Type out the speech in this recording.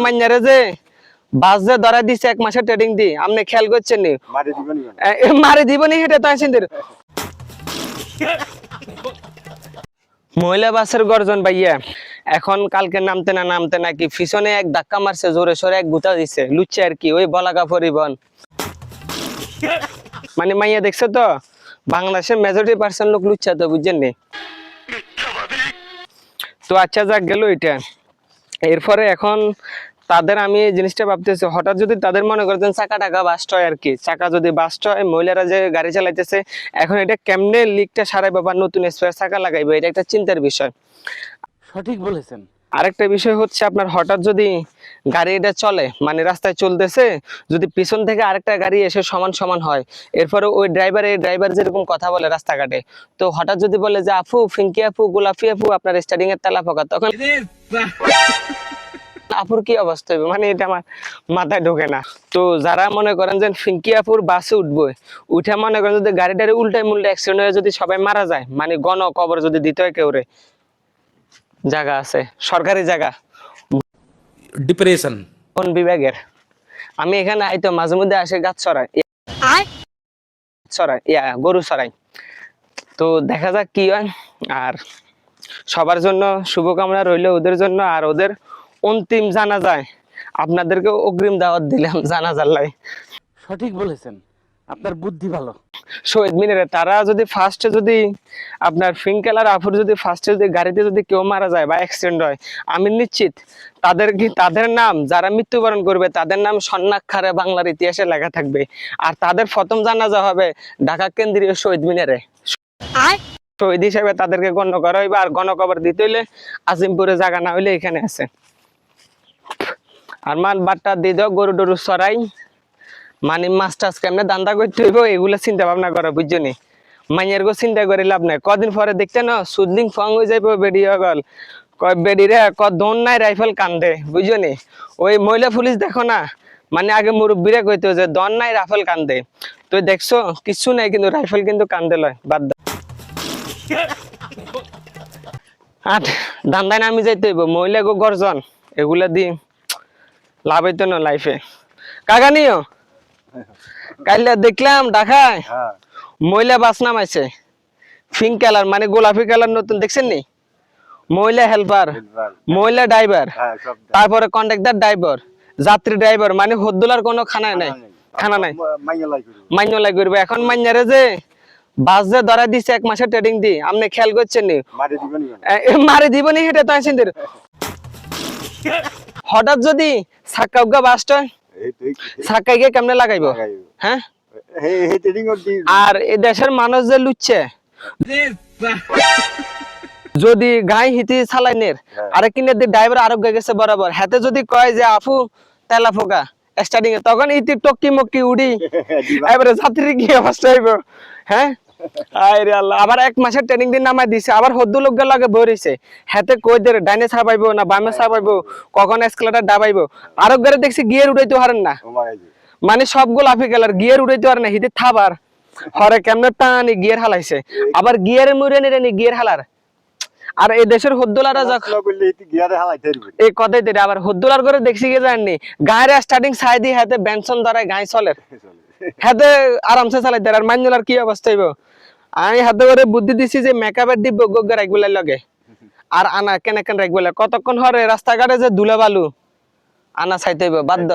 মাইনারে যে বাস যে ধরা দিছে 1 মাসের ট্রেডিং দি আপনি খেয়াল করছেন নি মারি দিবনি হেটা তো আছেন মহিলা বাসের গর্জন ভাইয়া এখন কালকে নামতে না কি পিছনে এক ধাক্কা মারছে জোরে সোরে এক গুতা দিছে লুচ্ছে আর কি ওই বলাকা পরিবহন মানে মাইয়া দেখছো তো বাংলাদেশের মেজরিটি% লোক লুচ্ছা তো বুঝছেন নি তো আচ্ছা যাক গেল এটা এরপরে এখন তাদের আমি এই জিনিসটা ভাবতেছি হঠাৎ যদি তাদের মনে করতেন চাকা টাকা বাস্ট হয় আর কি চাকা যদি বাস্ট হয় মহিলারা যে গাড়ি চালাইতেছে এখন এটা কেমনে লিকটা সারাইবে বা নতুন স্পেয়ার চাকা লাগাইবে এটা একটা চিন্তার বিষয়। সঠিক বলেছেন। আরেকটা বিষয় হচ্ছে আপনার হঠাৎ যদি গাড়ি এটা চলে মানে রাস্তায় চলতেছে যদি পিছন থেকে আরেকটা গাড়ি এসে সমান হয় এরপরে ওই ড্রাইভার যেরকম কথা বলে রাস্তাঘাটে তো হঠাৎ যদি বলে যে আপু ফিঙ্কি আপু গোলাপি আপু আপনার স্টার্টিং এর তালা ফাঁকা তখন আপুর কি অবস্থা হবে মানে এটা আমার মাথায় ঢোকে না। তো যারা মনে করেন যে ফিঙ্কি আপুর বাসে উঠবো উঠে মনে করেন যদি গাড়িটারে উল্টায় অ্যাক্সিডেন্ট হয়ে যদি সবাই মারা যায় মানে গণকবর যদি দিতে হয় কেউ রে জায়গা আছে সরকারি জায়গা ডিপ্রেশন কোন বিভাগের আমি এখানে আইতো মাঝে মধ্যে আসে গাছ ছড়াই গরু ছড়াই তো দেখা যাক কি হয়। আর সবার জন্য শুভকামনা রইল ওদের জন্য আর ওদের অন্তিম জানাজায় আপনাদেরকে অগ্রিম দাওয়াত দিলাম জানাজার লাই। সঠিক বলেছেন, আপনার বুদ্ধি ভালো। শহীদ মিনারে তারা যদি ফার্স্টে যদি আপনার ফিঙ্কেল আর আফুর যদি ফার্স্টে যদি গাড়িতে যদি কেউ মারা যায় বা অ্যাক্সিডেন্ট হয় আমি নিশ্চিত তাদের নাম যারা মৃত্যুবরণ করবে তাদের নাম স্বর্ণাক্ষরে বাংলার ইতিহাসে লেখা থাকবে আর তাদের প্রথম জানাজা হবে ঢাকা কেন্দ্রীয় শহীদ মিনারে। শহীদ হিসেবে তাদেরকে গণ্য করা হইবে আর গণকবর দিতে হইলে আজিমপুরে জায়গা না হইলে এখানে আছে। আর মান বাট্টা দিয়ে দাও গরু টরু চড়াই মানে মাছ টাছ কেমনে দান্দা করতে হইব এগুলো চিন্তা ভাবনা করা বুঝছো নি মাইয়ের গো চিন্তা করে লাভ নাই কদিন পরে দেখতে না সুদলিং ফং হয়ে যাইব বেডি গল বেডি রে দন নাই রাইফেল কান্দে বুঝছো নি ওই মহিলা পুলিশ দেখো না মানে আগে মুরব্বীরা কইতো যে দন নাই রাইফেল কান্দে তো দেখছো কিছু নাই কিন্তু রাইফেল কিন্তু কান্দে লয় বাদ আর দান্দায় নামি যাইতে হইব মহিলা গো গর্জন এগুলা দি লাভ হইতো না লাইফে। কাকা নিও কাইলে দেখলাম ঢাকায় মহিলা বাস নামাইছে পিঙ্ক কালার মানে গোলাপি কালার নতুন দেখছেন নি মহিলা হেল্পার মহিলা ড্রাইভার তারপরে কন্ডাক্টর ড্রাইভার যাত্রী ড্রাইভার মানে হদ্দুলার কোনো খানা নাই মাইনলাই করবে এখন মাইনারে যে বাস যে ধরা দিছে 1 মাসের ট্রেডিং দি আপনি খেয়াল করছেন নি মারি দিবনি হেটা তো আছেন হঠাৎ যদি সাক্কাউগা বাসটা সাক্কাইকে কেমনে লাগাইবো হ্যাঁ আর এই দেশের মানুষ যে লুচ্ছে যদি গাই হিতি চালাইনের আরে কিনে ড্রাইভার আরোগ্য গেছে বরাবর হাতে যদি কয় যে আফু তেলা ফোকা স্টার্টিং এ তখন ইতি টকি মকি উড়ি এবারে যাত্রী কি অবস্থা হইব হ্যাঁ আরে আল্লাহ আবার 1 মাসের ট্রেনিং দিন নামাই দিছে আবার হদ্দু লোক লাগে বইরিছে হাতে কই দে ডাইনে ছাপাইবো না বামে ছাপাইবো কখন এসকেলেটর দাবাইবো আরোগ্যরে দেখছি গিয়ার উঠাইতে পারেন না মানে সবগুলো আফি গেলার গিয়ার উঠাইতে পারে না হিতে থাবার হরে কেমনে টানি গিয়ার হালাইছে আবার গিয়ারের মুড়ে নিয়ে গিয়ার হালার আর এই দেশের হদ্দুলারা এই কথাই দিতে আবার হদ্দুলার করে দেখছি গিয়ে জাননি গায়ের স্টার্টিং সাই দিয়ে হাতে বেনসন ধরায় গায়ে চলে হাতে আরামসে চালাইতে আর মাইনুলার কি অবস্থা হইব আমি হাতে করে বুদ্ধি দিছি যে মেকআপের দিব গগ্গা রাখবো লাগে আর আনা কেন রাখবো কতক্ষণ হরে রাস্তাঘাটে যে ধুলা বালু আনা চাইতে হইব বাধ্য।